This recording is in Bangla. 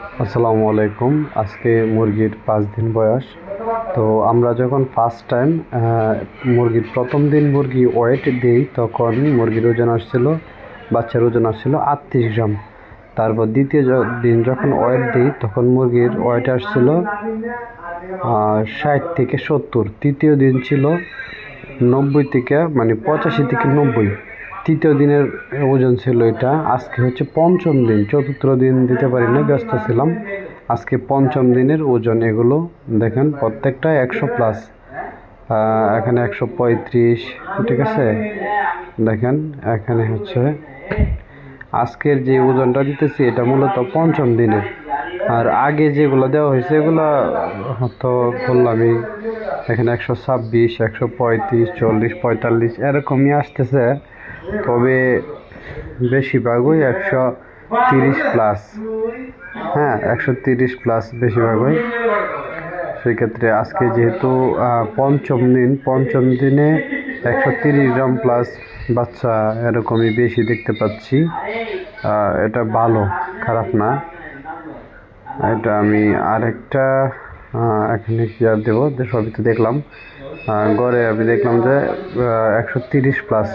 আসসালামু আলাইকুম। আজকে মুরগির 5 দিন বয়স। তো আমরা যখন ফার্স্ট টাইম মুরগির প্রথম দিন মুরগি ওয়েট দিই, তখন মুরগির ওজন আসছিল, বাচ্চার ওজন আসছিল 38 গ্রাম। তারপর দ্বিতীয় দিন যখন ওয়েট দিই, তখন মুরগির ওয়েট আসছিল 60 থেকে 70। তৃতীয় দিন ছিল 90 থেকে, মানে 85 থেকে 90। তৃতীয় দিনের ওজন ছিল এটা। আজকে হচ্ছে পঞ্চম দিন, চতুর্থ দিন দিতে পারি না, ব্যস্ত ছিলাম। আজকে পঞ্চম দিনের ওজন এগুলো দেখেন, প্রত্যেকটা 100+। এখানে 135, ঠিক আছে। দেখেন এখানে হচ্ছে আজকের যে ওজনটা দিতেছি, এটা মূলত পঞ্চম দিনের। আর আগে যেগুলো দেওয়া হয়েছে এগুলো তো বললামই, এখানে 126, 135, 40, 45 এরকমই আসতেছে। তবে বেশিরভাগই 130+। হ্যাঁ, 130+ বেশিরভাগই। সেক্ষেত্রে আজকে যেহেতু পঞ্চম দিনে 130 গ্রাম প্লাস বাচ্চা এরকমই বেশি দেখতে পাচ্ছি। এটা ভালো, খারাপ না। এটা আমি আরেকটা এখানে কি আর দেবো, সবই তো দেখলাম। গড়ে আমি দেখলাম যে 130+।